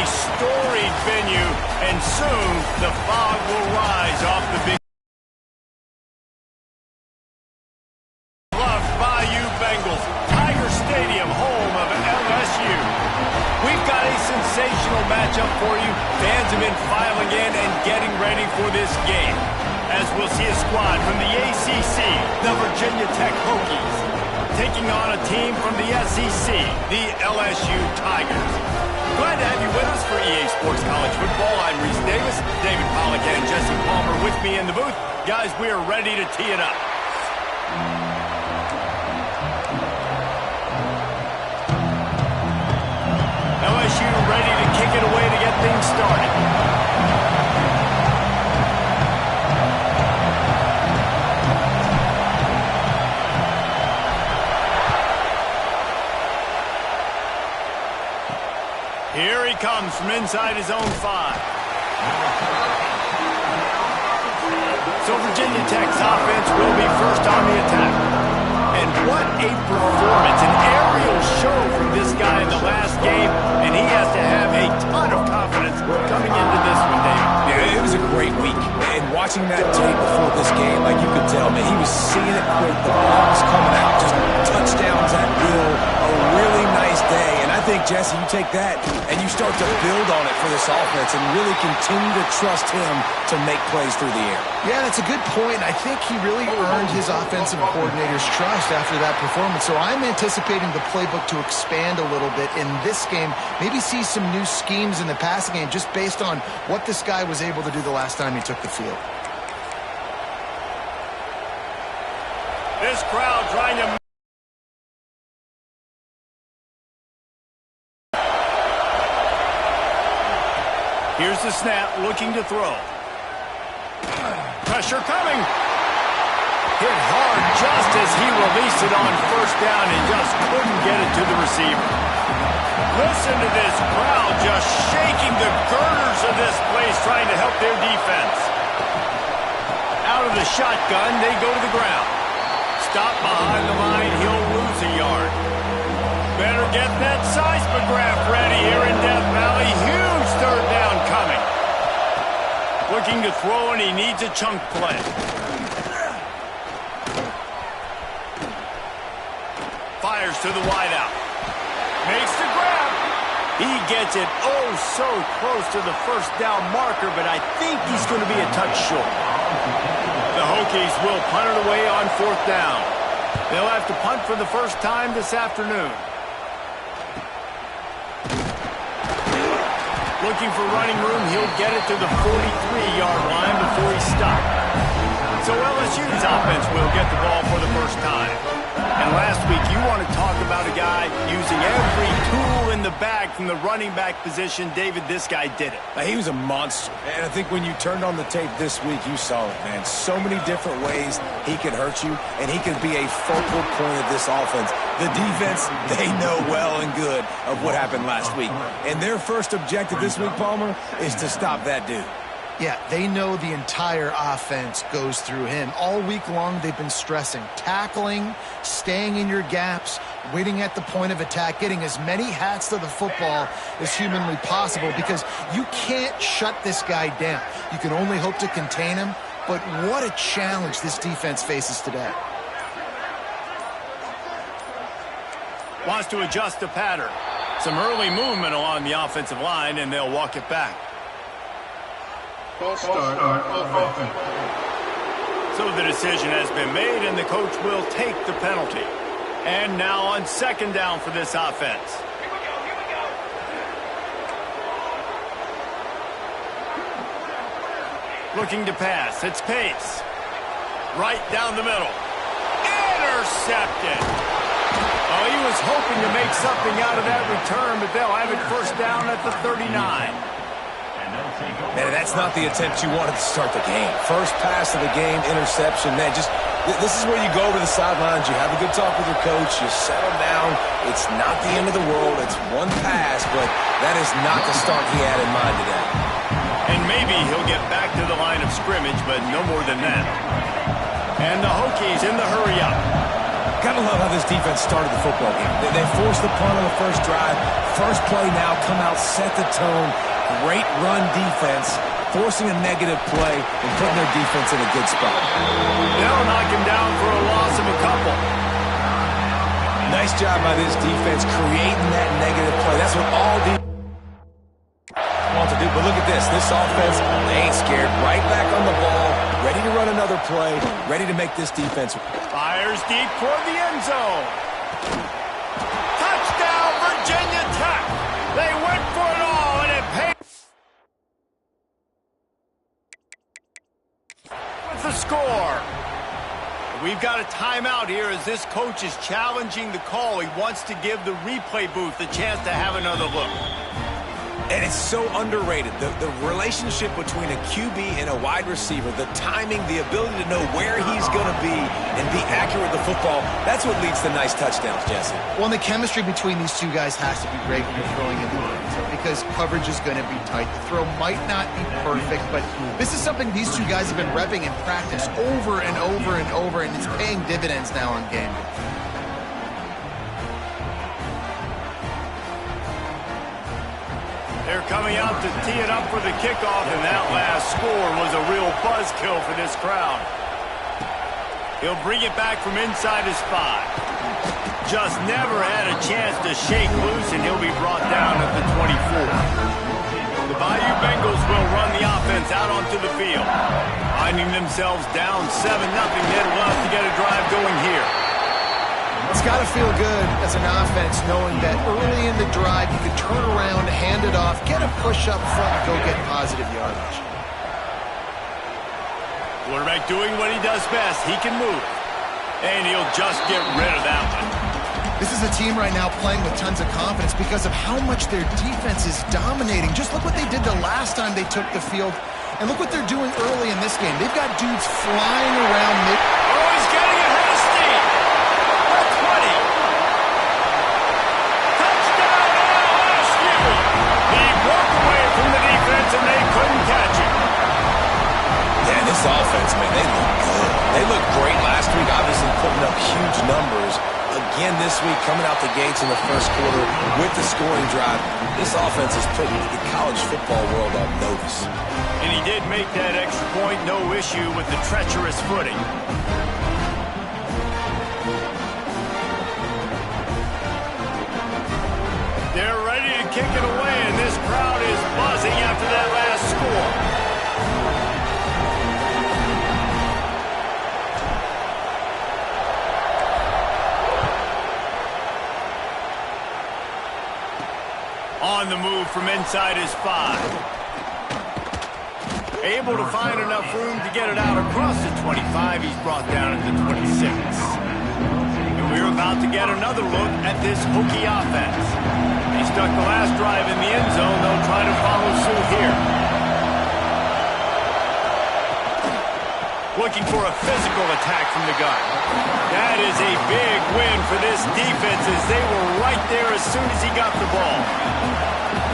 storied venue, and soon the fog will rise off the big loved Bayou Bengals, Tiger Stadium, home of LSU. We've got a sensational matchup for you. Fans have been filing in and getting ready for this game, as we'll see a squad from the ACC, the Virginia Tech Hokies, taking on a team from the SEC, the LSU Tigers. Glad to have you with us for EA Sports College Football. I'm Reese Davis, David Pollack and Jesse Palmer with me in the booth. Guys, we are ready to tee it up. LSU ready to kick it away to get things started. Here he comes from inside his own 5. So Virginia Tech's offense will be first on the attack. And what a performance, an aerial show from this guy in the last game, and he has to have a ton of confidence coming into this one, David. Yeah, it was a great week. And watching that tape before this game, like you could tell, man, he was seeing it quick. The ball was coming out, just touchdowns at will. A really nice day. And I think, Jesse, you take that and you start to build on it for this offense and really continue to trust him to make plays through the air. Yeah, that's a good point. I think he really earned his offensive coordinator's trust after that performance. So I'm anticipating the playbook to expand a little bit in this game. Maybe see some new schemes in the passing game just based on what this guy was able to do the last time he took the field. This crowd trying to... Here's the snap, looking to throw. Pressure coming. Hit hard just as he released it on first down and just couldn't get it to the receiver. Listen to this crowd just shaking the girders of this place trying to help their defense. Out of the shotgun, they go to the ground. Stop behind the line, he'll lose a yard. Better get that seismograph ready here in Death Valley. Huge third down coming. Looking to throw, and he needs a chunk play. Fires to the wideout. Makes the grab. He gets it oh so close to the first down marker, but I think he's going to be a touch short. The Hokies will punt it away on fourth down. They'll have to punt for the first time this afternoon. Looking for running room, he'll get it to the 43-yard line before he stopped. So LSU's offense will get the ball for the first time. And last week, you want to talk about a guy using every tool in the bag from the running back position. David, this guy did it. He was a monster. And I think when you turned on the tape this week, you saw it, man. So many different ways he could hurt you, and he could be a focal point of this offense. The defense, they know well and good of what happened last week. And their first objective this week, Palmer, is to stop that dude. Yeah, they know the entire offense goes through him. All week long, they've been stressing tackling, staying in your gaps, waiting at the point of attack, getting as many hats to the football as humanly possible because you can't shut this guy down. You can only hope to contain him, but what a challenge this defense faces today. Wants to adjust the pattern. Some early movement along the offensive line, and they'll walk it back. False start on offense. So the decision has been made, and the coach will take the penalty. And now on second down for this offense. Here we go. Looking to pass. It's Pace. Right down the middle. Intercepted. Oh, he was hoping to make something out of that return, but they'll have it first down at the 39. Man, that's not the attempt you wanted to start the game. First pass of the game, interception. Man, this is where you go over the sidelines. You have a good talk with your coach. You settle down. It's not the end of the world. It's one pass, but that is not the start he had in mind today. And maybe he'll get back to the line of scrimmage, but no more than that. And the Hokies in the hurry-up. Got gotta love how this defense started the football game. They forced the punt on the first drive. First play now, come out, set the tone. Great run defense, forcing a negative play and putting their defense in a good spot. They'll knock him down for a loss of a couple. Nice job by this defense creating that negative play. That's what all defense want to do. But look at this. This offense, they ain't scared. Right back on the ball, ready to run another play, ready to make this defense. Fires deep toward the end zone. Touchdown, Virginia Tech. They went for it all, and it paid. With the score. We've got a timeout here as this coach is challenging the call. He wants to give the replay booth a chance to have another look. And it's so underrated. The relationship between a QB and a wide receiver, the timing, the ability to know where he's going to be and be accurate with the football, that's what leads to nice touchdowns, Jesse. Well, and the chemistry between these two guys has to be great when you're throwing in the end zone because coverage is going to be tight. The throw might not be perfect, but this is something these two guys have been repping in practice over and over and over, and it's paying dividends now on game day. They're coming out to tee it up for the kickoff, and that last score was a real buzzkill for this crowd. He'll bring it back from inside his 5. Just never had a chance to shake loose, and he'll be brought down at the 24. The Bayou Bengals will run the offense out onto the field. Finding themselves down 7-0, they'd love to get a drive going here. It's got to feel good as an offense knowing that early in the drive you can turn around, hand it off, get a push up front, and go get positive yardage. Quarterback doing what he does best. He can move. And he'll just get rid of that one. This is a team right now playing with tons of confidence because of how much their defense is dominating. Just look what they did the last time they took the field. And look what they're doing early in this game. They've got dudes flying around mid. Oh, he's getting ahead of steam. The 20. Touchdown, LSU. He broke away from the defense, and they couldn't catch him. Yeah, this offense, man, they look good. They looked great last week, obviously putting up huge numbers. Again this week, coming out the gates in the first quarter with the scoring drive. This offense is putting the college football world on notice. And he did make that extra point, no issue with the treacherous footing. They're ready to kick it away, and this crowd is buzzing after that last score. On the move from inside his 5. Able to find enough room to get it out across the 25. He's brought down at the 26. And we're about to get another look at this Hokie offense. He stuck the last drive in the end zone. They'll try to follow suit here. Looking for a physical attack from the gun. That is a big win for this defense as they were right there as soon as he got the ball.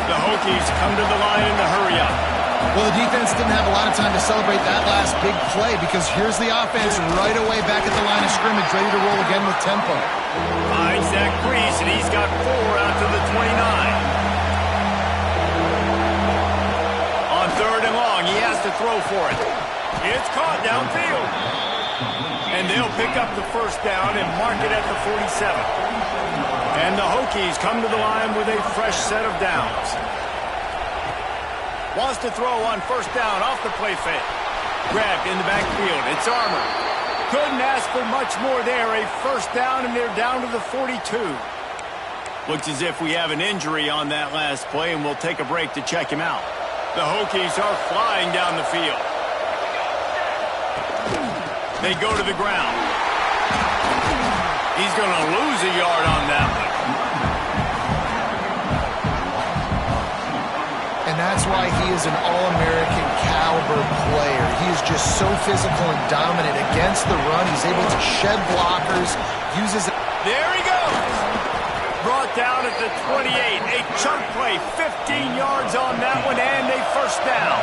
The Hokies come to the line in the hurry up. Well, the defense didn't have a lot of time to celebrate that last big play because here's the offense right away back at the line of scrimmage, ready to roll again with tempo. Finds that crease, and he's got 4 out to the 29. On 3rd and long, he has to throw for it. It's caught downfield. And they'll pick up the first down and mark it at the 47. And the Hokies come to the line with a fresh set of downs. Wants to throw on first down off the play fake. Grabbed in the backfield. It's Armour. Couldn't ask for much more there. A first down, and they're down to the 42. Looks as if we have an injury on that last play, and we'll take a break to check him out. The Hokies are flying down the field. They go to the ground. He's going to lose a yard on that one. And that's why he is an All-American caliber player. He is just so physical and dominant against the run. He's able to shed blockers, uses... There he goes. Brought down at the 28. A chunk play, 15 yards on that one, and a first down.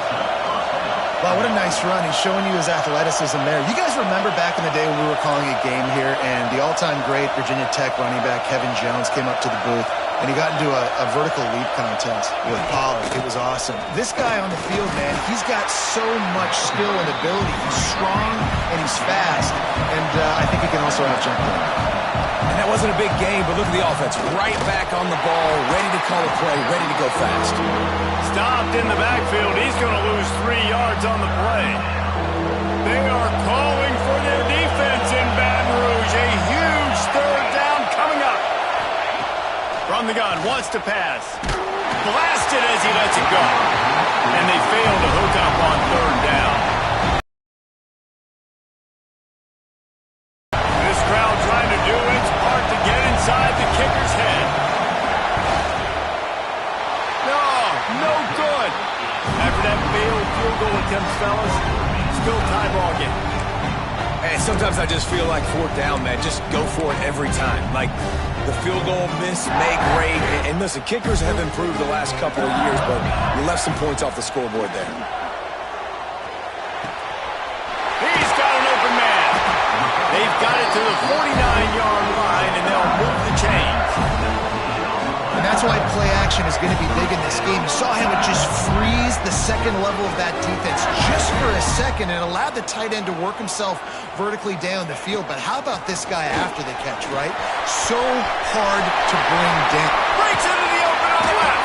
Wow, what a nice run. He's showing you his athleticism there. You guys remember back in the day when we were calling a game here and the all-time great Virginia Tech running back Kevin Jones came up to the booth and he got into a vertical leap contest with Pollard. It was awesome. This guy on the field, man, he's got so much skill and ability. He's strong and he's fast, and I think he can also have jump there. And that wasn't a big game, but look at the offense. Right back on the ball, ready to call a play, ready to go fast. Stopped in the backfield. He's going to lose 3 yards on the play. They are calling for their defense in Baton Rouge. A huge third down coming up. From the gun, wants to pass. Blasted as he lets it go. And they fail to hook up on third down. This crowd trying to do its part to get inside the kicker's head. No good. After that failed field goal attempt, fellas, still tie ball game. And sometimes I just feel like fourth down, man. Just go for it every time. Like the field goal miss, make great. And listen, kickers have improved the last couple of years, but you left some points off the scoreboard there. He's got an open man. They've got it to the 49-yard line, and they'll move the chains. And that's why play action is going to be big in this game. You saw him just freeze the second level of that defense just for a second and allowed the tight end to work himself vertically down the field. But how about this guy after the catch, right? So hard to bring down. Breaks into the open on the left.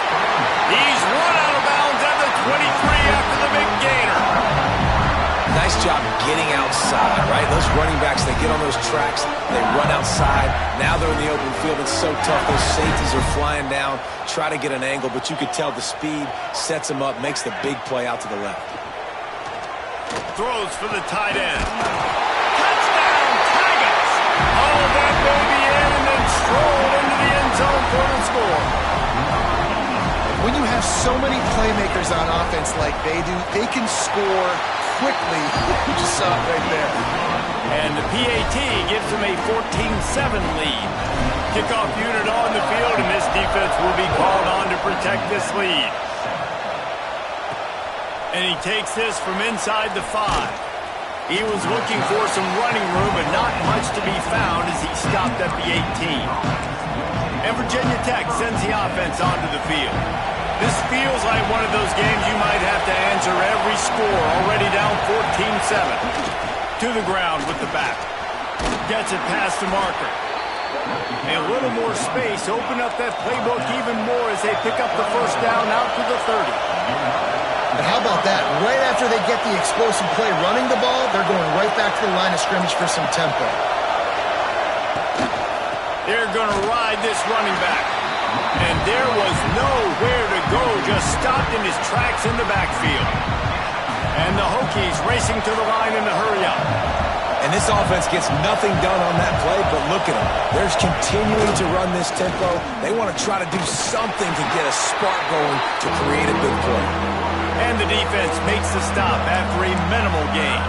He's run out of bounds at the 23 after the big gainer. Nice job getting outside, right? Those running backs, they get on those tracks, they run outside. Now they're in the open field. It's so tough. Those safeties are flying down, try to get an angle, but you could tell the speed sets them up, makes the big play out to the left. Throws for the tight end. Touchdown, Tigers! Hauled that baby in and then strolled into the end zone for the score. When you have so many playmakers on offense like they do, they can score quickly. You just saw it right there. And the PAT gives them a 14-7 lead. Kickoff unit on the field, and this defense will be called on to protect this lead. And he takes this from inside the 5. He was looking for some running room, but not much to be found as he stopped at the 18. And Virginia Tech sends the offense onto the field. This feels like one of those games you might have to answer every score. Already down 14-7. To the ground with the back. Gets it past the marker. A little more space. Open up that playbook even more as they pick up the first down out to the 30. But how about that? Right after they get the explosive play running the ball, they're going right back to the line of scrimmage for some tempo. They're going to ride this running back. And there was nowhere to go, just stopped in his tracks in the backfield. And the Hokies racing to the line in a hurry up. And this offense gets nothing done on that play, but look at them. They're continuing to run this tempo. They want to try to do something to get a spark going to create a big play. And the defense makes the stop after a minimal gain.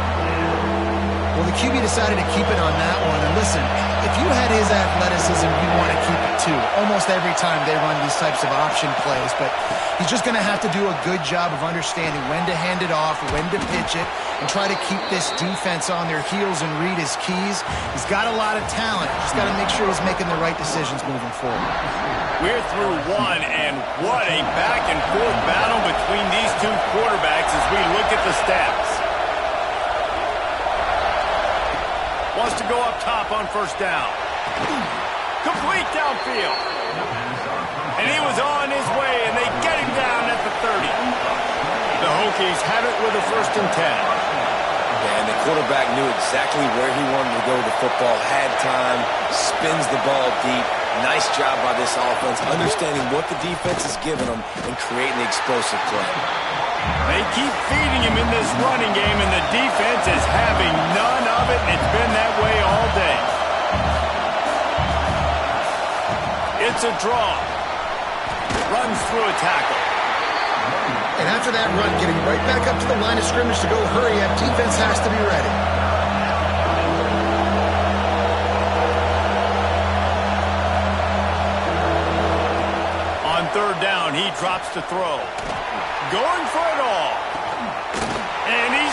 Well, the QB decided to keep it on that one. And listen, if you had his athleticism, you'd want to keep it too. Almost every time they run these types of option plays. But he's just going to have to do a good job of understanding when to hand it off, when to pitch it, and try to keep this defense on their heels and read his keys. He's got a lot of talent. Just got to make sure he's making the right decisions moving forward. We're through one, and what a back-and-forth battle between these two quarterbacks as we look at the stats. Wants to go up top on first down. Complete downfield. And he was on his way, and they get him down at the 30. The Hokies have it with a 1st and 10. And the quarterback knew exactly where he wanted to go. The football had time, spins the ball deep. Nice job by this offense, understanding what the defense is giving them and creating the explosive play. They keep feeding him in this running game, and the defense is having none of it, and it's been that way all day. It's a draw. Runs through a tackle. And after that run, getting right back up to the line of scrimmage to go hurry up, defense has to be ready. On 3rd down, he drops to throw. Going for it all. And he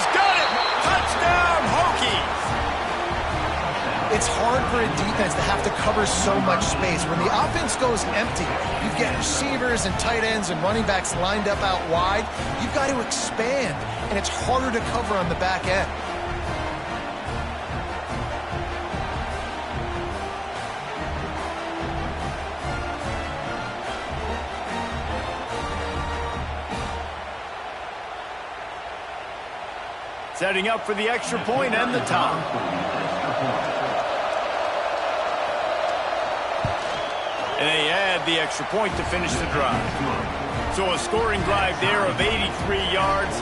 It's hard for a defense to have to cover so much space. When the offense goes empty, you've got receivers and tight ends and running backs lined up out wide. You've got to expand, and it's harder to cover on the back end. Setting up for the extra point and the top. And they add the extra point to finish the drive. So a scoring drive there of 83 yards.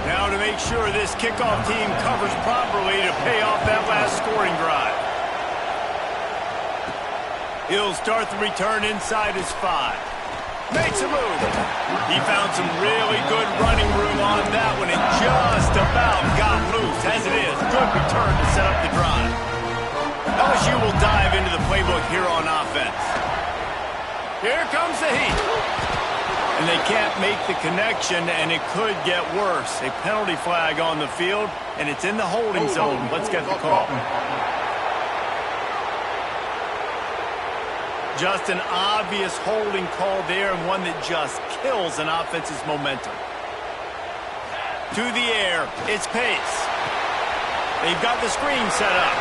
Now to make sure this kickoff team covers properly to pay off that last scoring drive. He'll start the return inside his 5. Makes a move. He found some really good running room on that one and just about got loose. As it is, good return to set up the drive. LSU will dive into the playbook here on offense. Here comes the heat. And they can't make the connection, and it could get worse. A penalty flag on the field, and it's in the holding zone. Let's get the call. Just an obvious holding call there, and one that just kills an offense's momentum. To the air, it's Pace. They've got the screen set up.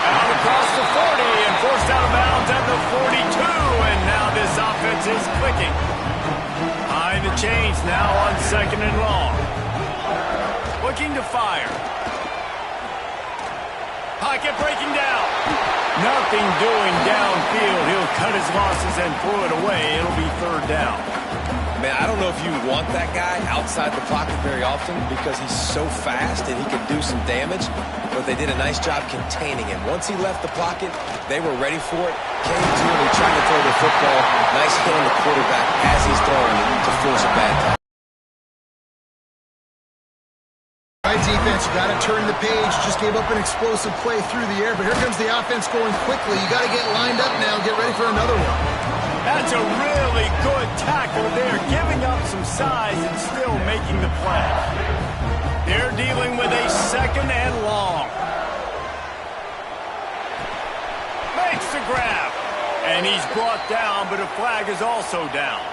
Out across the 40 and forced out of bounds at the 42, and now this offense is clicking. Behind the chains now on 2nd and long. Looking to fire. Pocket breaking down. Nothing doing downfield. He'll cut his losses and throw it away. It'll be 3rd down. Man, I don't know if you want that guy outside the pocket very often because he's so fast and he can do some damage, but they did a nice job containing him. Once he left the pocket, they were ready for it. Came to him and tried to throw the football. Nice hit on the quarterback as he's throwing it to force a bad tackle. Defense, you got to turn the page. Just gave up an explosive play through the air, but here comes the offense going quickly. You got to get lined up now. Get ready for another one. That's a really good tackle there, giving up some size and still making the play. They're dealing with a 2nd and long. Makes the grab, and he's brought down, but a flag is also down.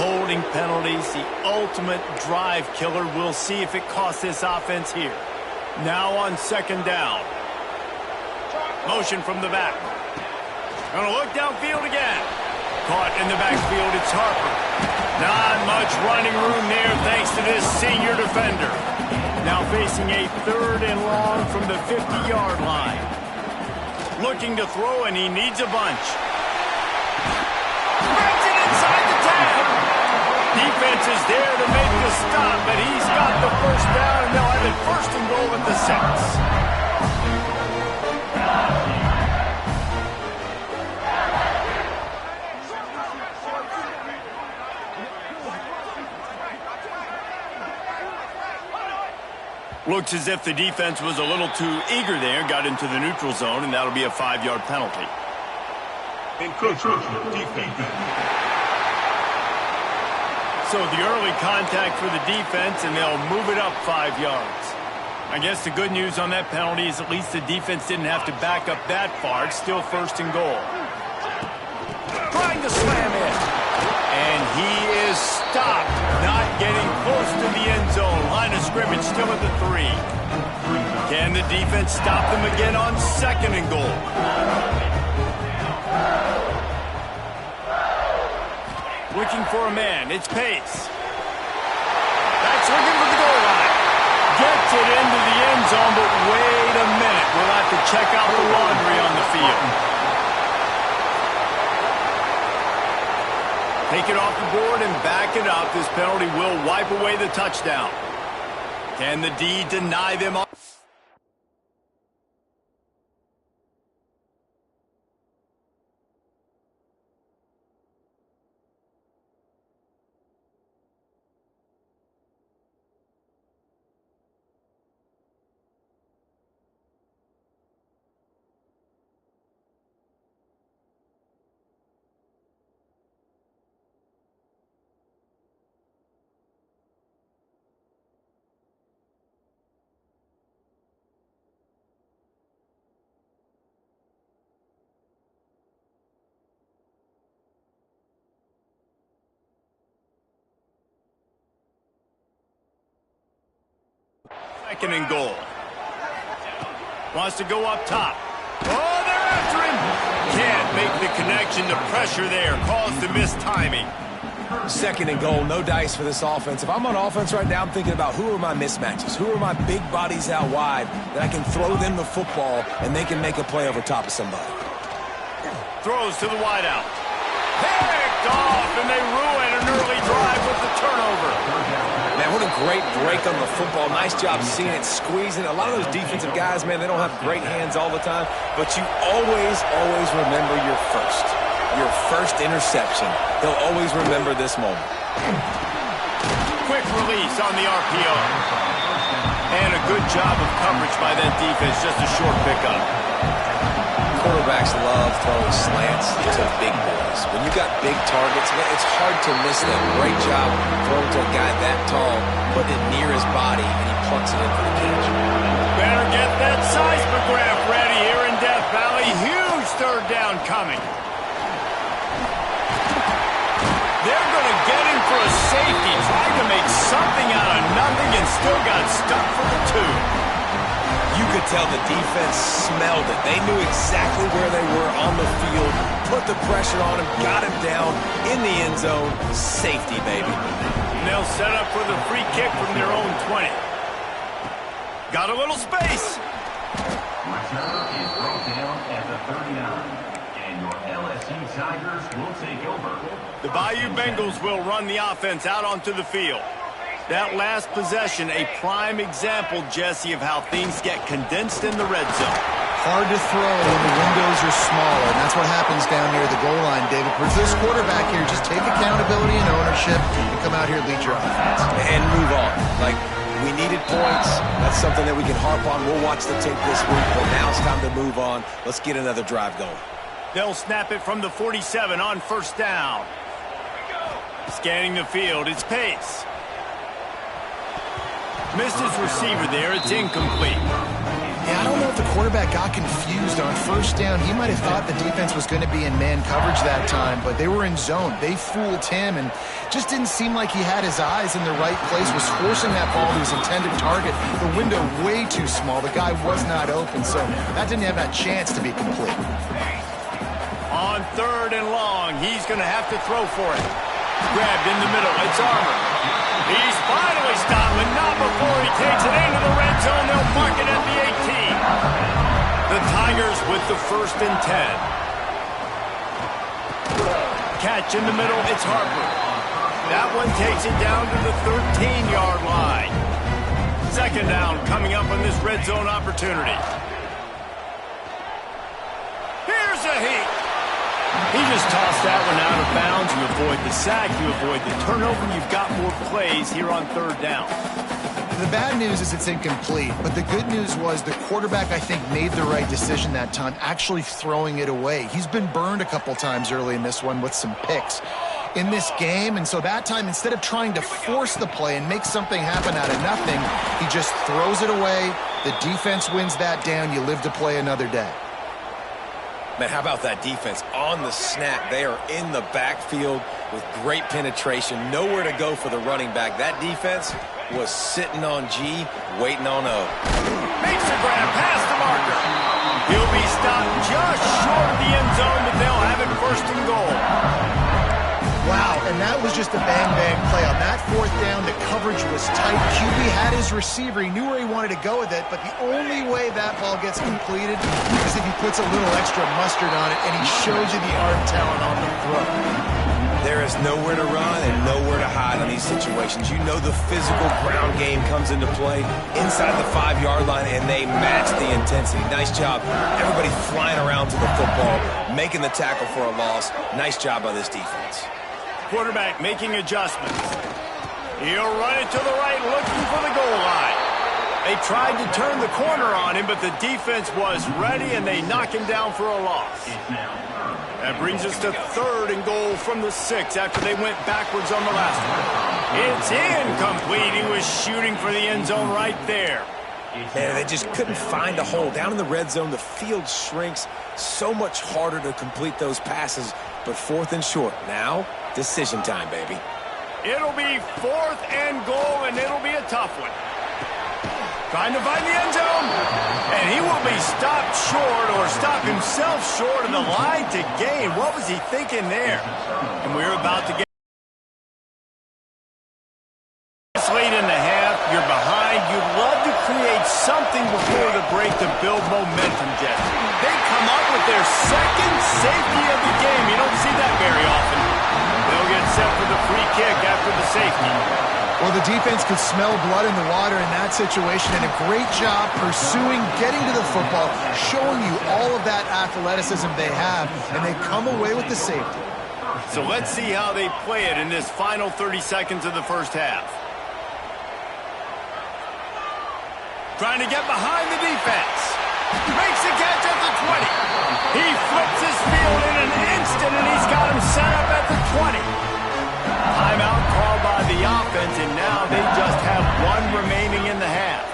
Holding penalties, the ultimate drive killer. We'll see if it costs this offense here. Now on 2nd down. Motion from the back. Gonna look downfield again. Caught in the backfield, it's Harper. Not much running room there thanks to this senior defender. Now facing a 3rd and long from the 50-yard line. Looking to throw, and he needs a bunch. Brings it inside the 10. Defense is there to make the stop, but he's got the 1st down, and they'll have it 1st and goal at the 6. Looks as if the defense was a little too eager there, got into the neutral zone, and that'll be a 5-yard penalty. Defense. So the early contact for the defense, and they'll move it up 5 yards. I guess the good news on that penalty is at least the defense didn't have to back up that far. It's still 1st and goal. Trying to slam in. And he is stopped. Not getting close to the end zone. Line of scrimmage still at the 3. Can the defense stop them again on 2nd and goal? Looking for a man. It's Pace. That's looking for the goal line. Gets it into the end zone, but wait a minute. We'll have to check out the laundry on the field. Take it off the board and back it up. This penalty will wipe away the touchdown. Can the D deny them on? Second and goal. Wants to go up top. Oh, they're after him. Can't make the connection. The pressure there caused the mistiming. Second and goal, no dice for this offense. If I'm on offense right now, I'm thinking about who are my mismatches? Who are my big bodies out wide that I can throw them the football and they can make a play over top of somebody. Throws to the wideout. Picked off, and they ruin an early drive with the turnover. Man, what a great break on the football. Nice job seeing it, squeezing. A lot of those defensive guys, man, they don't have great hands all the time, but you always remember your first interception. They'll always remember this moment. Quick release on the RPO. And a good job of coverage by that defense, just a short pickup. Quarterbacks love throwing slants to big boys. When you got big targets, man, it's hard to miss them. Great job throwing to a guy that tall, putting it near his body, and he plucks it in for the catch. Better get that seismograph ready here in Death Valley. Huge third down coming. They're going to get him for a safety. Tried to make something out of nothing and still got stuck for the two. You could tell the defense smelled it. They knew exactly where they were on the field, put the pressure on him, got him down in the end zone. Safety, baby. And they'll set up for the free kick from their own 20. Got a little space. Return is brought down at the 39. And your LSU Tigers will take over. The Bayou Bengals will run the offense out onto the field. That last possession, a prime example, Jesse, of how things get condensed in the red zone. Hard to throw when the windows are smaller, and that's what happens down near the goal line, David. For this quarterback here, just take accountability and ownership and come out here and lead your offense. And move on. Like, we needed points. That's something that we can harp on. We'll watch the tape this week, but now it's time to move on. Let's get another drive going. They'll snap it from the 47 on first down. Scanning the field, it's Pace. Missed his receiver there, it's incomplete. Yeah, I don't know if the quarterback got confused on first down. He might have thought the defense was going to be in man coverage that time, but they were in zone. They fooled him and just didn't seem like he had his eyes in the right place, was forcing that ball to his intended target. The window way too small. The guy was not open, so that didn't have that chance to be complete. On third and long, he's going to have to throw for it. Grabbed in the middle, it's Armour. He's finally stopped, but not before he takes it into the red zone. They'll mark it at the 18. The Tigers with the 1st and 10. Catch in the middle, it's Harper. That one takes it down to the 13-yard line. Second down coming up on this red zone opportunity. Here's a heat. He just tossed that one out of bounds. You avoid the sack, you avoid the turnover, and you've got more plays here on third down. The bad news is it's incomplete, but the good news was the quarterback, I think, made the right decision that time, actually throwing it away. He's been burned a couple times early in this one with some picks in this game, and so that time, instead of trying to force the play and make something happen out of nothing, he just throws it away. The defense wins that down. You live to play another day. Man, how about that defense on the snap? They are in the backfield with great penetration. Nowhere to go for the running back. That defense was sitting on G, waiting on O. Makes a grab past the marker. He'll be stopped just short of the end zone, but they'll have it 1st and goal. Wow, and that was just a bang-bang play. On that 4th down, the coverage was tight. QB had his receiver. He knew where he wanted to go with it, but the only way that ball gets completed is if he puts a little extra mustard on it, and he shows you the arm talent on the throw. There is nowhere to run and nowhere to hide in these situations. You know the physical ground game comes into play inside the 5-yard line, and they match the intensity. Nice job. Everybody flying around to the football, making the tackle for a loss. Nice job by this defense. Quarterback making adjustments. He'll run it to the right, looking for the goal line. They tried to turn the corner on him, but the defense was ready, and they knock him down for a loss. That brings us to 3rd and goal from the 6 after they went backwards on the last one. It's incomplete. He was shooting for the end zone right there. And they just couldn't find a hole. Down in the red zone, the field shrinks. So much harder to complete those passes, but 4th and short. Now, decision time, baby. It'll be 4th and goal, and it'll be a tough one. Trying to find the end zone. And he will be stopped short or stop himself short of the line to gain. What was he thinking there? And we're about to get this late in the half. You're behind. You'd love to create something before the break to build momentum, Jesse. They come up with their second safety of the game. You don't see that very often. They'll get set for the free kick after the safety. Well, the defense could smell blood in the water in that situation, and a great job pursuing, getting to the football, showing you all of that athleticism they have, and they come away with the safety. So let's see how they play it in this final 30 seconds of the first half. Trying to get behind the defense. Makes the catch at the 20. He flips his field in an instant, and he's got him set up at the 20. Timeout called by the offense, and now they just have one remaining in the half.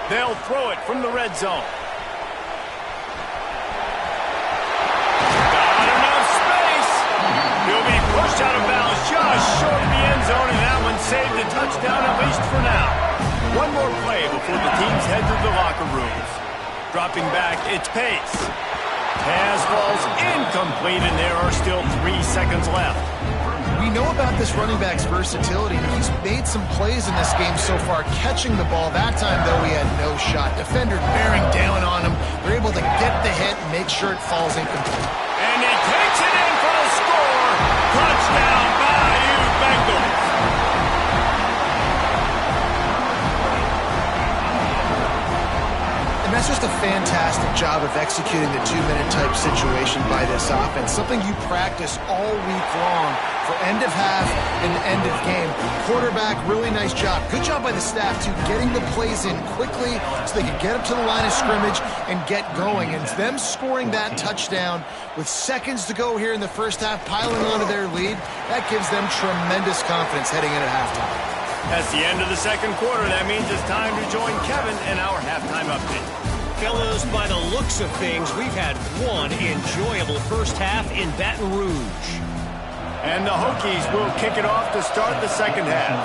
They'll throw it from the red zone. Got enough space. He'll be pushed out of bounds just short of the end zone, and that one saved a touchdown at least for now. One more play before the teams head to the locker rooms. Dropping back, it's Pace. Pass falls incomplete, and there are still 3 seconds left. We know about this running back's versatility. He's made some plays in this game so far, catching the ball. That time, though, he had no shot. Defender bearing down on him. They're able to get the hit and make sure it falls incomplete. And he takes it in for a score. Touchdown, Bayou Bengals. And that's just a fantastic job of executing the 2-minute type situation by this offense. Something you practice all week long for end of half and end of game. Quarterback, really nice job. Good job by the staff, too, getting the plays in quickly so they could get up to the line of scrimmage and get going. And them scoring that touchdown with seconds to go here in the first half, piling onto their lead, that gives them tremendous confidence heading in at halftime. That's the end of the second quarter. That means it's time to join Kevin in our halftime update. Fellows, by the looks of things, we've had one enjoyable first half in Baton Rouge. And the Hokies will kick it off to start the second half.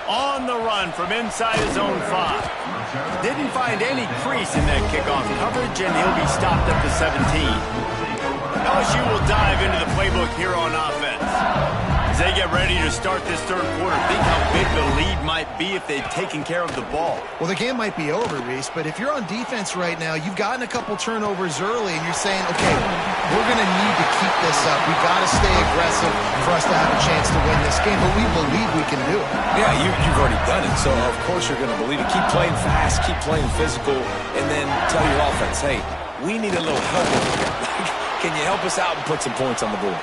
On the run from inside his own 5. Didn't find any crease in that kickoff coverage, and he'll be stopped at the 17. LSU will dive into the playbook here on offense. As they get ready to start this third quarter, think how big the lead might be if they've taken care of the ball. Well, the game might be over, Reese, but if you're on defense right now, you've gotten a couple turnovers early, and you're saying, okay, we're going to need to keep this up. We've got to stay aggressive for us to have a chance to win this game, but we believe we can do it. Yeah, you've already done it, so of course you're going to believe it. Keep playing fast, keep playing physical, and then tell your offense, hey, we need a little help over here. Can you help us out and put some points on the board?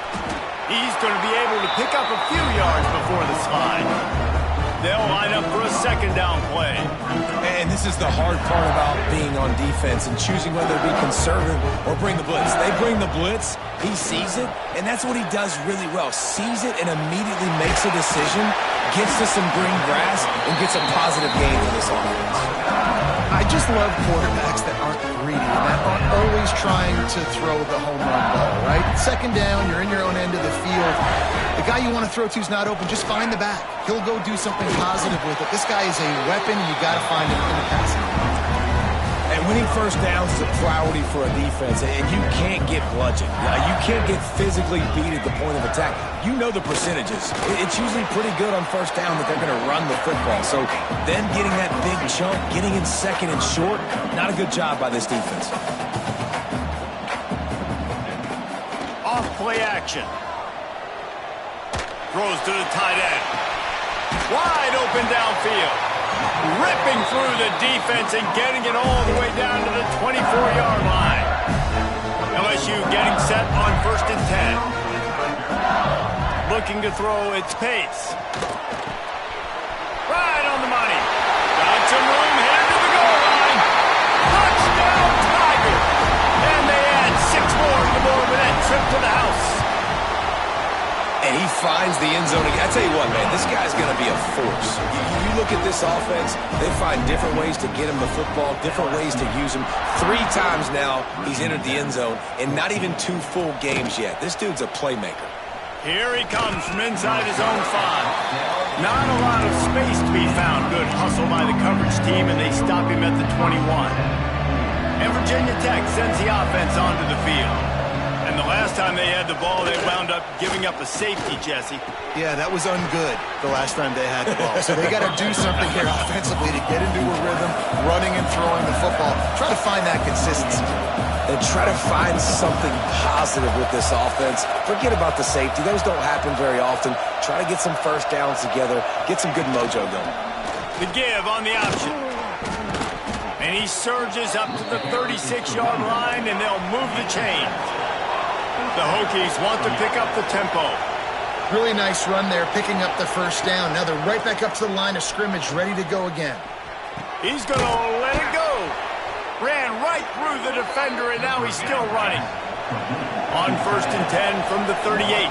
He's going to be able to pick up a few yards before the slide. They'll line up for a second down play. And this is the hard part about being on defense and choosing whether to be conservative or bring the blitz. They bring the blitz, he sees it, and that's what he does really well. Sees it and immediately makes a decision, gets to some green grass, and gets a positive gain in this offense. I just love quarterbacks that aren't greedy, that aren't always trying to throw the home run ball, right? Second down, you're in your own end of the field. The guy you want to throw to is not open. Just find the back. He'll go do something positive with it. This guy is a weapon, and you got to find him in the passing game. And winning first downs is a priority for a defense, and you can't get bludgeoned. You can't get physically beat at the point of attack. You know the percentages. It's usually pretty good on first down that they're going to run the football. So then getting that big chunk, getting in second and short, not a good job by this defense. Off play action. Throws to the tight end. Wide open downfield. Ripping through the defense and getting it all the way down to the 24-yard line. LSU getting set on 1st and 10. Looking to throw its Pace. Right on the money. Got some room, headed to the goal line. Touchdown, Tiger. And they add 6 more to the board with that trip to the house. And he finds the end zone again. I tell you what, man, this guy's going to be a force. You look at this offense, they find different ways to get him the football, different ways to use him. 3 times now he's entered the end zone, and not even 2 full games yet. This dude's a playmaker. Here he comes from inside his own 5. Not a lot of space to be found. Good hustle by the coverage team, and they stop him at the 21. And Virginia Tech sends the offense onto the field. And the last time they had the ball, they wound up giving up a safety, Jesse. Yeah, that was ungood the last time they had the ball. So they got to do something here offensively to get into a rhythm, running and throwing the football. Try to find that consistency. And try to find something positive with this offense. Forget about the safety. Those don't happen very often. Try to get some first downs together. Get some good mojo going. The give on the option. And he surges up to the 36-yard line, and they'll move the chains. The Hokies want to pick up the tempo. Really nice run there, picking up the first down. Now they're right back up to the line of scrimmage, ready to go again. He's going to let it go. Ran right through the defender, and now he's still running. On 1st and 10 from the 38.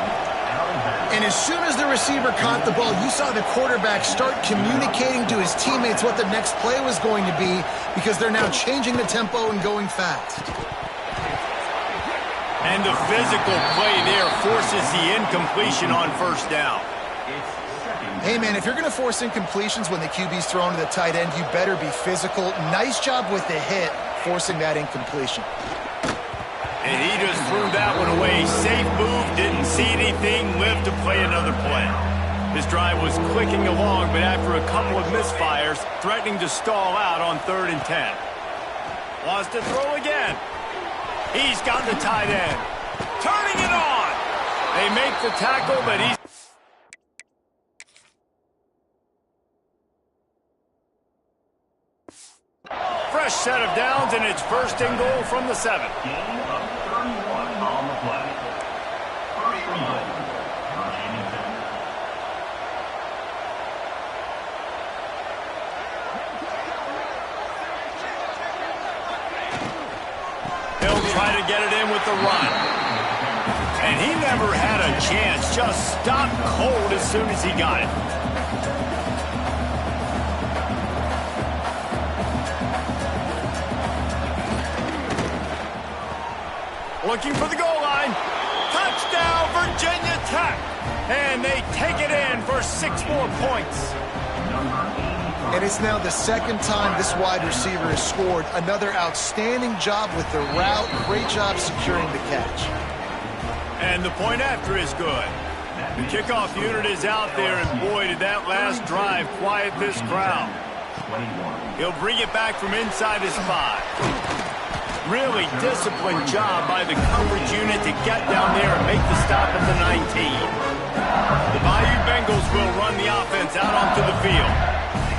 And as soon as the receiver caught the ball, you saw the quarterback start communicating to his teammates what the next play was going to be, because they're now changing the tempo and going fast. And the physical play there forces the incompletion on 1st down. Hey, man, if you're going to force incompletions when the QB's thrown to the tight end, you better be physical. Nice job with the hit, forcing that incompletion. And he just threw that one away. Safe move, didn't see anything, lived to play another play. His drive was clicking along, but after a couple of misfires, threatening to stall out on 3rd and 10. Wants to throw again. He's got the tight end. Turning it on. They make the tackle, but he's... Fresh set of downs, and it's 1st and goal from the 7. Gain of 31 on the play. 31. Virginia Tech. He'll try to get it in with the run. And he never had a chance. Just stopped cold as soon as he got it. Looking for the goal line. Touchdown, Virginia Tech. And they take it in for 6 more points. And it's now the 2nd time this wide receiver has scored. Another outstanding job with the route. Great job securing the catch. And the point after is good. The kickoff unit is out there, and boy, did that last drive quiet this crowd. He'll bring it back from inside his 5. Really disciplined job by the coverage unit to get down there and make the stop at the 19. The Bayou Bengals will run the offense out onto the field.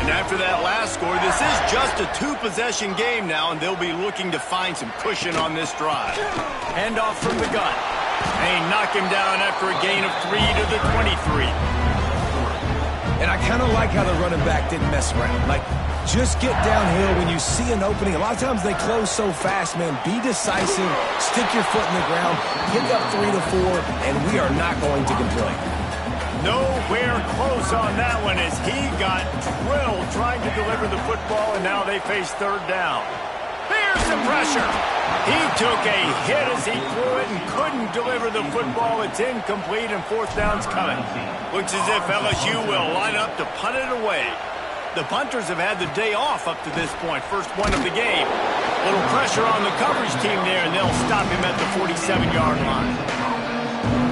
And after that last score, this is just a 2-possession game now, and they'll be looking to find some cushion on this drive. Handoff from the gun. They knock him down after a gain of 3 to the 23. And I kind of like how the running back didn't mess around. Like, just get downhill when you see an opening. A lot of times they close so fast, man. Be decisive, stick your foot in the ground, pick up 3 to 4, and we are not going to complain. Nowhere close on that one as he got drilled trying to deliver the football, and now they face 3rd down. Here's the pressure. He took a hit as he threw it and couldn't deliver the football. It's incomplete, and 4th down's coming. Looks as if LSU will line up to punt it away. The punters have had the day off up to this point. First one of the game. Little pressure on the coverage team there, and they'll stop him at the 47-yard line.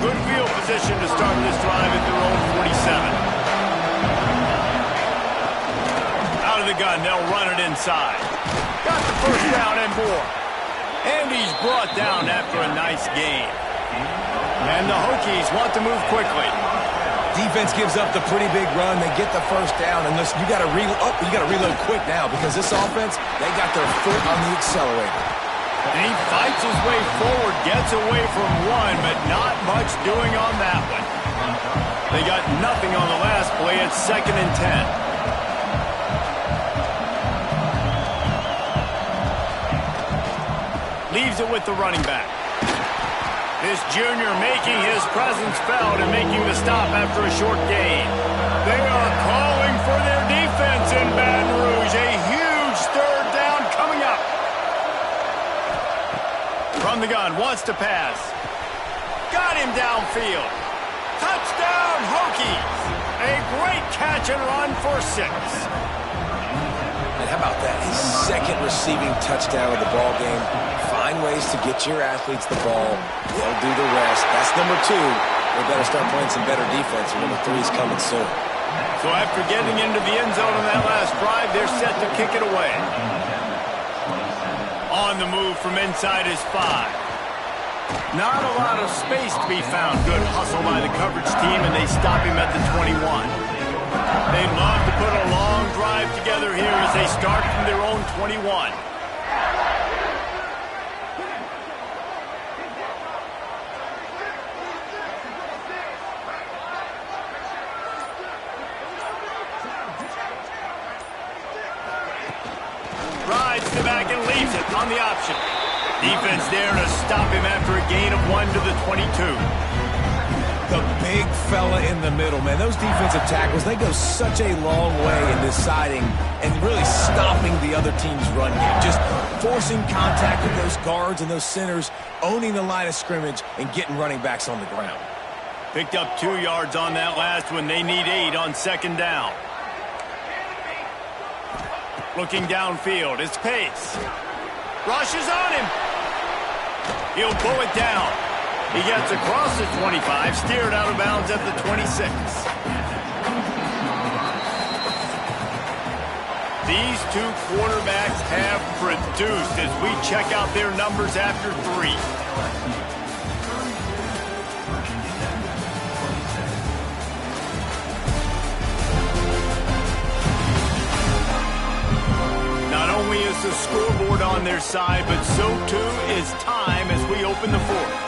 Good field position to start this drive at their own 47. Out of the gun, they'll run it inside. Got the 1st down and more. And he's brought down after a nice gain. And the Hokies want to move quickly. Defense gives up the pretty big run. They get the 1st down, and listen, you got to reload quick now because this offense, they got their foot on the accelerator. And he fights his way forward, gets away from one, but not much doing on that one. They got nothing on the last play. It's 2nd and 10. Leaves it with the running back. This junior making his presence felt and making the stop after a short gain. They are calling for their defense in Baton Rouge. A huge 3rd down coming up. From the gun, wants to pass. Got him downfield. Touchdown, Hokies. A great catch and run for 6. And how about that? His second receiving touchdown of the ball game. Find ways to get your athletes the ball. They'll do the rest. That's number 2. We better start playing some better defense. Number 3 is coming soon. So after getting into the end zone on that last drive, they're set to kick it away. On the move from inside is 5. Not a lot of space to be found. Good hustle by the coverage team, and they stop him at the 21. They'd love to put a long drive together here as they start from their own 21. Rides to back and leaves it on the option. Defense there to stop him after a gain of 1 to the 22. The big fella in the middle, man. Those defensive tackles, they go such a long way in deciding and really stopping the other team's run game. Just forcing contact with those guards and those centers, owning the line of scrimmage, and getting running backs on the ground. Picked up 2 yards on that last one. They need 8 on 2nd down. Looking downfield, it's Pace. Rushes on him. He'll pull it down. He gets across the 25, steered out of bounds at the 26. These 2 quarterbacks have produced as we check out their numbers after 3. Not only is the scoreboard on their side, but so too is time as we open the 4th.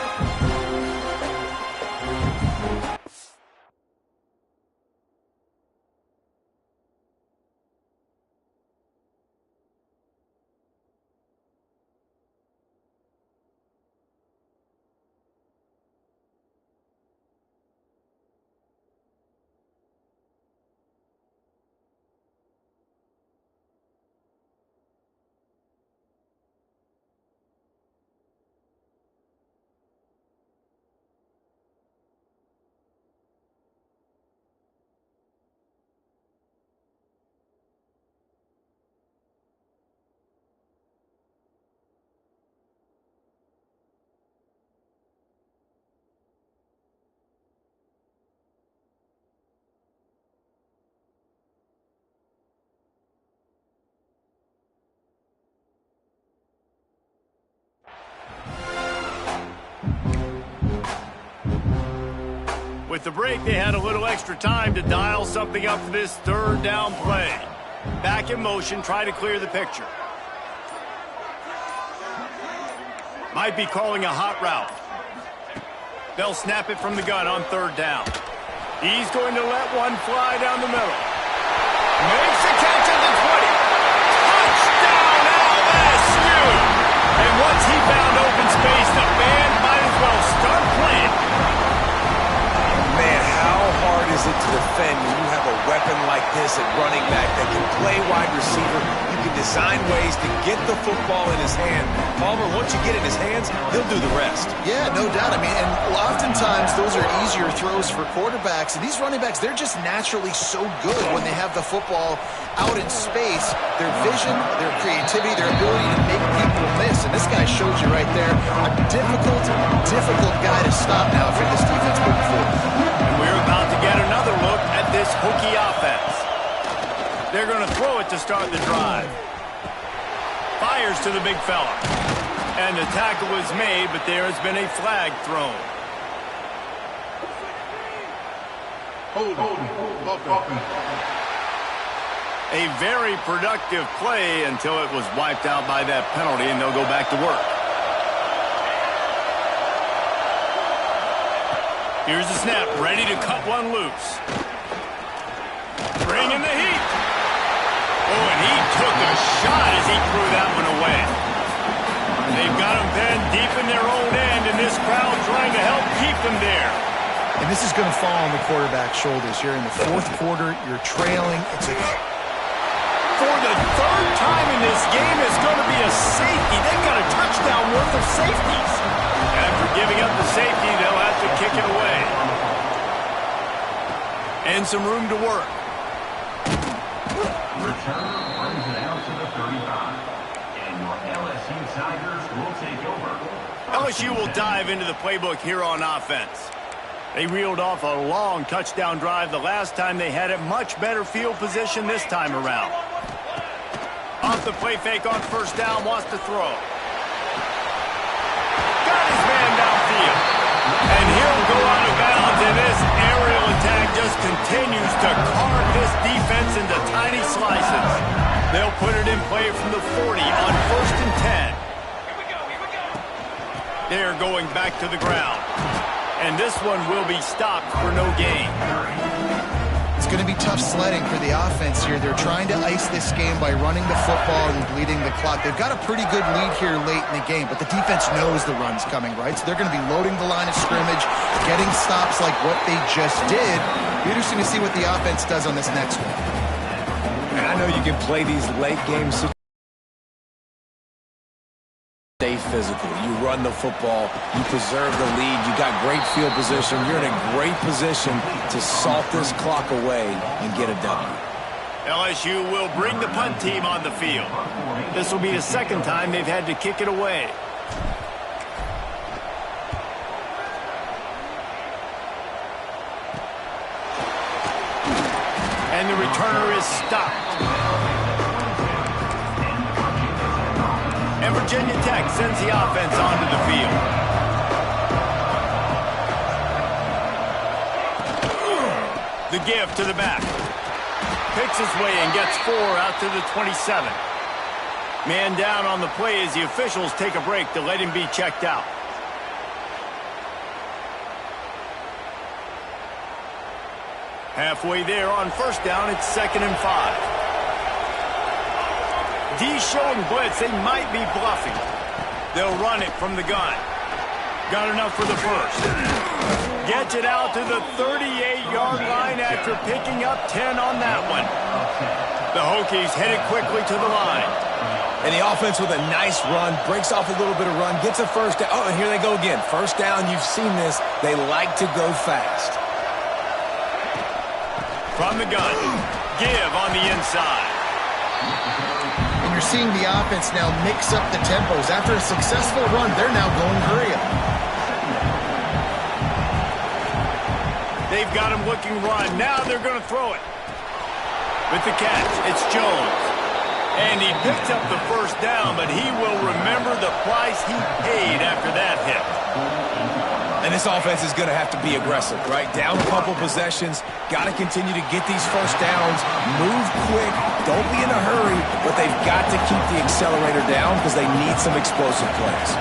With the break, they had a little extra time to dial something up for this 3rd down play. Back in motion, try to clear the picture. Might be calling a hot route. They'll snap it from the gun on 3rd down. He's going to let one fly down the middle. Makes the catch at the 20. Touchdown, LSU! And once he found open space, the band might as well start playing. Man, how hard is it to defend when you have a weapon like this at running back that can play wide receiver? You can design ways to get the football in his hand. Palmer, once you get it in his hands, he'll do the rest. Yeah, no doubt. I mean, and oftentimes those are easier throws for quarterbacks. And these running backs, they're just naturally so good when they have the football out in space. Their vision, their creativity, their ability to make people miss. And this guy shows you right there a difficult guy to stop now for this defense moving forward. We're about to get another look at this hooky offense. They're going to throw it to start the drive. Fires to the big fella. And the tackle is made, but there has been a flag thrown. A very productive play until it was wiped out by that penalty, and they'll go back to work. Here's the snap, ready to cut one loose. Bringing the heat. Oh, and he took a shot as he threw that one away. They've got him pinned deep in their own end, and this crowd trying to help keep them there. And this is going to fall on the quarterback's shoulders here in the 4th quarter. You're trailing. For the 3rd time in this game, it's going to be a safety. They've got a touchdown worth of safeties. After giving up the safety, they'll have to kick it away. And some room to work. Returner brings it out to the 35. And your LSU Tigers will take over. LSU will dive into the playbook here on offense. They reeled off a long touchdown drive the last time they had it. Much better field position this time around. Off the play fake on first down, wants to throw. Got his man downfield. And he'll go out of bounds, and this aerial attack just continues to carve this defense into tiny slices. They'll put it in play from the 40 on 1st and 10. They're going back to the ground. And this one will be stopped for no gain. It's going to be tough sledding for the offense here. They're trying to ice this game by running the football and bleeding the clock. They've got a pretty good lead here late in the game, but the defense knows the run's coming, right? So they're going to be loading the line of scrimmage, getting stops like what they just did. Be interesting to see what the offense does on this next one. And I know you can play these late game situations. Stay physical. You run the football. You preserve the lead. You got great field position. You're in a great position to salt this clock away and get a W. LSU will bring the punt team on the field. This will be the second time they've had to kick it away. And the returner is stopped. And Virginia Tech sends the offense onto the field. The give to the back. Picks his way and gets 4 out to the 27. Man down on the play as the officials take a break to let him be checked out. Halfway there on first down, it's 2nd and 5. D showing blitz. They might be bluffing. They'll run it from the gun. Got enough for the first. Gets it out to the 38-yard line after picking up 10 on that one. The Hokies headed quickly to the line. And the offense with a nice run, breaks off a little bit of run, gets a first down. Oh, and here they go again. First down, you've seen this. They like to go fast. From the gun, give on the inside. And you're seeing the offense now mix up the tempos. After a successful run, they're now going hurry up. They've got him looking run. Now they're going to throw it. With the catch, it's Jones. And he picked up the first down, but he will remember the price he paid after that hit. And this offense is going to have to be aggressive, right? Down a couple possessions, got to continue to get these first downs, move quick, don't be in a hurry, but they've got to keep the accelerator down because they need some explosive plays.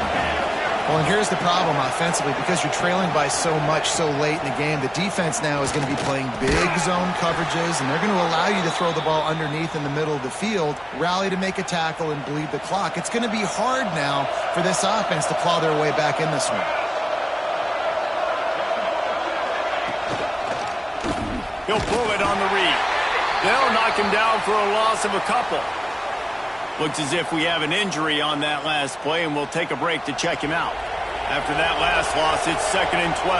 Well, and here's the problem offensively. Because you're trailing by so much so late in the game, the defense now is going to be playing big zone coverages, and they're going to allow you to throw the ball underneath in the middle of the field, rally to make a tackle, and bleed the clock. It's going to be hard now for this offense to claw their way back in this one. He'll pull it on the read. They'll knock him down for a loss of a couple. Looks as if we have an injury on that last play, and we'll take a break to check him out. After that last loss, it's 2nd and 12.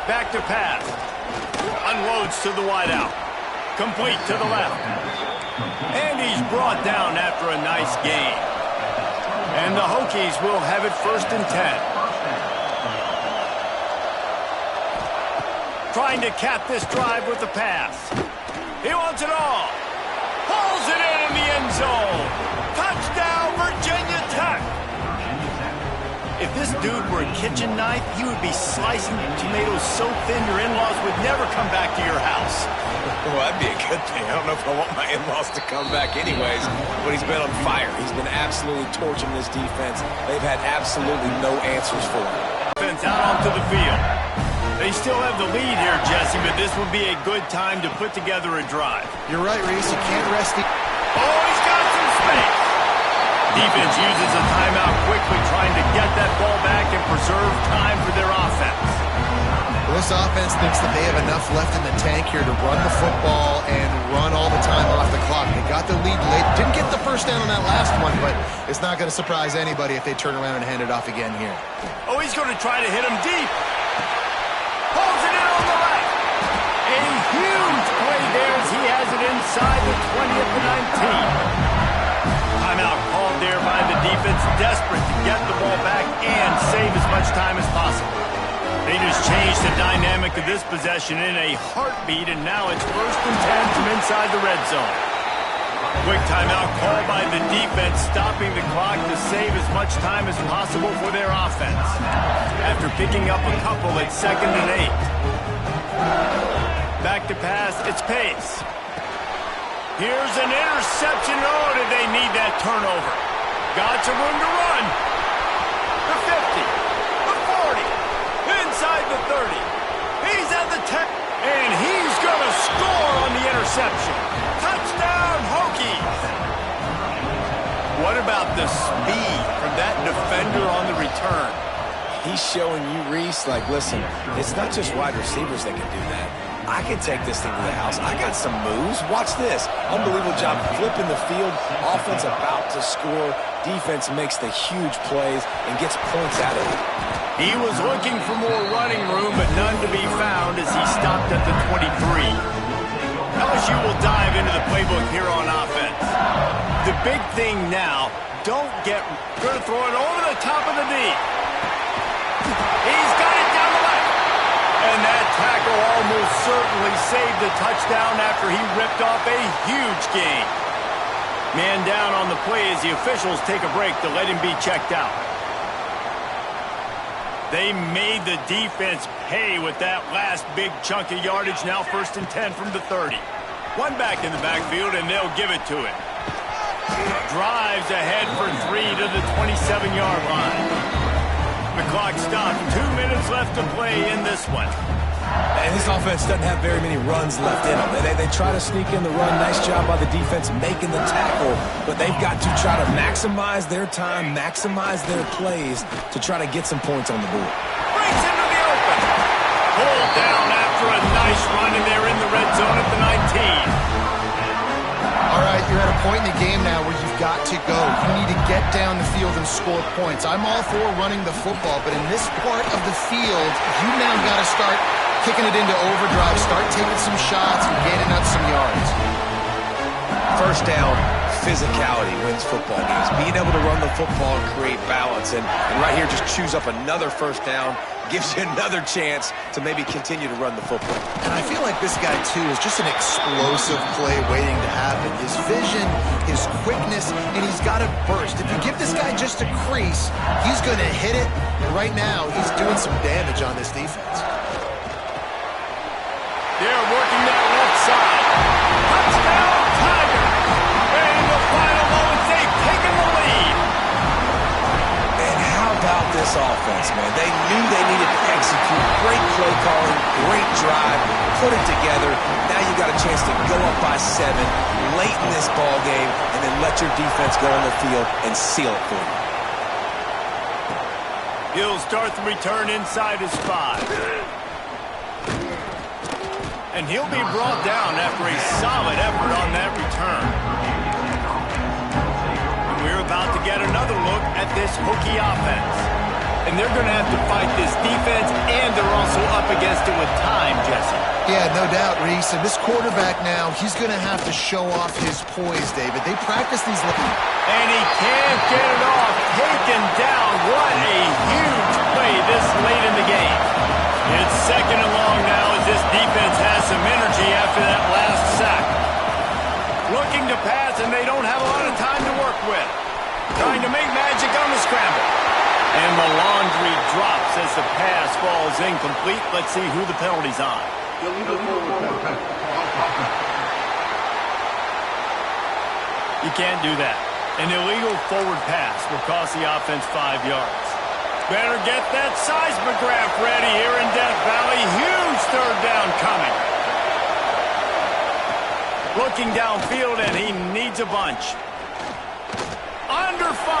Back to pass. Unloads to the wideout. Complete to the left. And he's brought down after a nice gain. And the Hokies will have it 1st and 10. Trying to cap this drive with the pass. He wants it all. Pulls it in the end zone. Touchdown, Virginia Tech. If this dude were a kitchen knife, he would be slicing tomatoes so thin your in-laws would never come back to your house. Well, that'd be a good thing. I don't know if I want my in-laws to come back anyways, but he's been on fire. He's been absolutely torching this defense. They've had absolutely no answers for him. Defense out onto the field. They still have the lead here, Jesse, but this would be a good time to put together a drive. You're right, Reese. You can't rest. Oh, he's got some space. Defense uses a timeout quickly, trying to get that ball back and preserve time for their offense. Well, this offense thinks that they have enough left in the tank here to run the football and run all the time off the clock. They got the lead late. Didn't get the first down on that last one, but it's not going to surprise anybody if they turn around and hand it off again here. Oh, he's going to try to hit him deep. Pulls it in on the left. A huge play there as he has it inside the 20 at the 19. Timeout called there by the defense, desperate to get the ball back and save as much time as possible. They just changed the dynamic of this possession in a heartbeat, and now it's 1st and 10 from inside the red zone. Quick timeout called by the defense, stopping the clock to save as much time as possible for their offense. After picking up a couple at 2nd and 8. Back to pass, it's Pace. Here's an interception. Oh, did they need that turnover? Got some room to run. The 50, the 40, inside the 30. He's at the 10, and he's going to score on the interception. Touchdown, Hokies. What about the speed from that defender on the return? He's showing you, Reese, like, listen, it's not just wide receivers that can do that. I can take this thing to the house. I got some moves. Watch this. Unbelievable job flipping the field. Offense about to score. Defense makes the huge plays and gets points out of it. He was looking for more running room, but none to be found as he stopped at the 23. LSU will dive into the playbook here on offense. The big thing now, going to throw it over the top of the knee. He's got it down the left. And that tackle almost certainly saved the touchdown after he ripped off a huge gain. Man down on the play as the officials take a break to let him be checked out. They made the defense pay with that last big chunk of yardage. Now 1st and 10 from the 30. One back in the backfield, and they'll give it to him. Drives ahead for 3 to the 27-yard line. The clock stopped. 2 minutes left to play in this one. And this offense doesn't have very many runs left in them. They try to sneak in the run. Nice job by the defense making the tackle. But they've got to try to maximize their time, maximize their plays to try to get some points on the board. Breaks into the open. Pulled down after a nice run, and they're in the red zone at the 19. All right, you're at a point in the game now where you've got to go. You need to get down the field and score points. I'm all for running the football, but in this part of the field, you now got to start kicking it into overdrive, start taking some shots and gaining up some yards. First down, physicality wins football games. Being able to run the football and create balance. And right here, just choose up another first down. Gives you another chance to maybe continue to run the football. And I feel like this guy, too, is just an explosive play waiting to happen. His vision, his quickness, and he's got to burst. If you give this guy just a crease, he's going to hit it. And right now, he's doing some damage on this defense. They're working that left side. Touchdown, Tiger! And the final moments, they've taken the lead. And how about this offense, man? They knew they needed to execute. Great play calling, great drive, put it together. Now you got a chance to go up by 7 late in this ball game and then let your defense go on the field and seal it for you. He'll start the return inside his 5. And he'll be brought down after a solid effort on that return. And we're about to get another look at this Hokie offense. And they're going to have to fight this defense, and they're also up against it with time, Jesse. Yeah, no doubt, Reese. And this quarterback now, he's going to have to show off his poise, David. They practice these... And he can't get it off. Taken down. What a huge play this late in the game. It's 2nd and long now as this defense has some energy after that last sack. Looking to pass, and they don't have a lot of time to work with. Trying to make magic on the scramble. And the laundry drops as the pass falls incomplete. Let's see who the penalty's on. You can't do that. An illegal forward pass will cost the offense 5 yards. Better get that seismograph ready here in Death Valley. Huge 3rd down coming. Looking downfield, and he needs a bunch. Under 5.